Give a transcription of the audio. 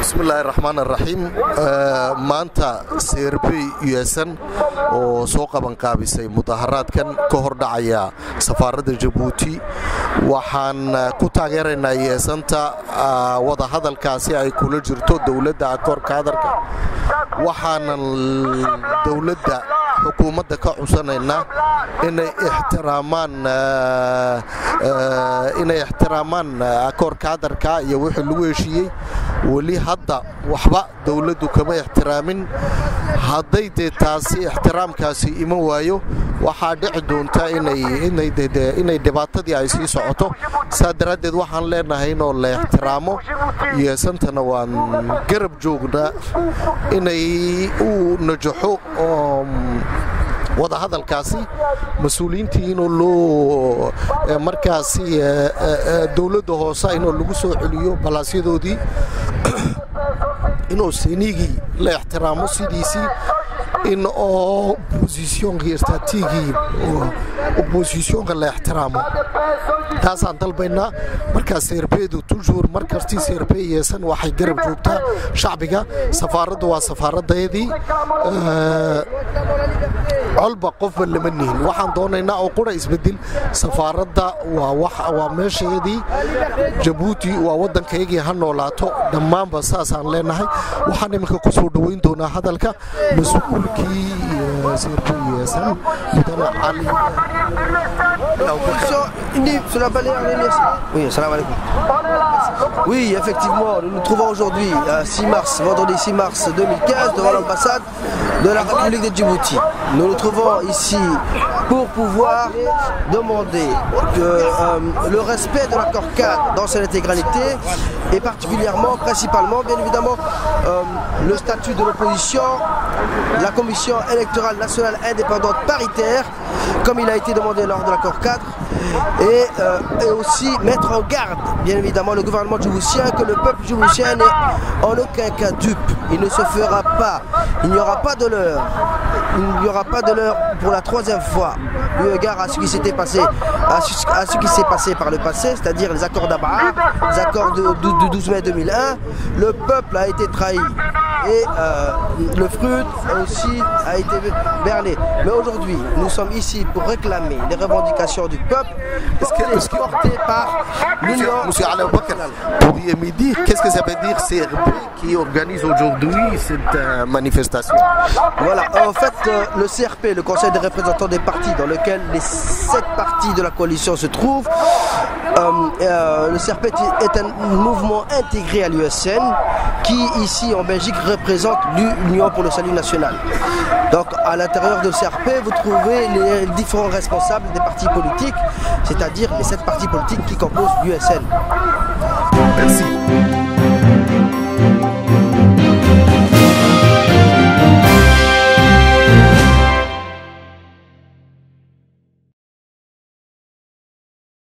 bismillaahi raxmaan raxiim maanta CRP USN oo soo qaban qaabisay mudaharaadkan ka hor dhacaya safaaradda Djibouti waxaan ku taageeraynaa yeesanta wada hadalkaasi ay kula jirto dawladda akoorkaadarka waxaan dawladda xukuumadda ka cusanaynaa inay ixtiraamaan akoorkaadarka iyo wixii lagu heshiiyey wali hadda waxba dawladdu kama ixtiraamin hadday taasi ixtiraamkaasi ima waayo waxaa dhici doonta inay dhibaatadii ay sii socoto saadaradeed waxaan leenahay in la ixtiraamo yeesantana waan garab joognaa inay uu najaxo wada hadalkaasi mas'uuliyiintii inuu loo markaasi dawladda hoose inuu lagu soo celiyo balaasyadoodii inuu sinigii la ixtiraamo sidiisii in oppositionka strategy oppositionka la ixtiraamo taasaan dalbaynaa markaas CRPdu toujours markastii CRP yeesan waxay garab joogtaa shacbiga safaaraddu waa safaaradeedii colba qofba lama nihin waxaan doonaynaa oo qura isbedel safaaradda waa meesheedii Djibouti waa waddankaygii ha noolaato dhammaanba saasaan leenahay waxaan iminka ku soo dhaweyn doonaa hadalka mas'uulkii CRP yeesan mudane cali Oui, salam alaikum. Oui, effectivement, nous nous trouvons aujourd'hui, 6 mars, vendredi 6 mars 2015, devant l'ambassade de la République de Djibouti. Nous nous trouvons ici pour pouvoir demander que le respect de l'accord cadre dans son intégralité et particulièrement, principalement, bien évidemment, le statut de l'opposition, la commission électorale nationale indépendante paritaire, comme il a été demandé lors de l'accord cadre, et aussi mettre en garde, bien évidemment, le gouvernement djiboutien que le peuple djiboutien n'est en aucun cas dupe. Il ne se fera pas, il n'y aura pas de l'heure. Il n'y aura pas de l'heure pour la troisième fois, eu égard à ce qui s'était passé, à ce qui s'est passé par le passé, c'est-à-dire les accords d'Abraham, les accords du 12 mai 2001. Le peuple a été trahi et le fruit aussi a été berné. Mais aujourd'hui, nous sommes ici pour réclamer les revendications du peuple portées par l'Union. Monsieur Alain Bakr, pourriez me dire qu'est-ce que ça veut dire CRP qui organise aujourd'hui cette manifestation? Voilà, en fait, le CRP, le Conseil des représentants des partis, dans lequel les 7 partis de la coalition se trouvent, le CRP est un mouvement intégré à l'USN qui, ici en Belgique, représente l'Union pour le salut national. Donc, à l'intérieur de CRP, vous trouvez les différents responsables des partis politiques, c'est-à-dire les 7 partis politiques qui composent l'USN. Merci.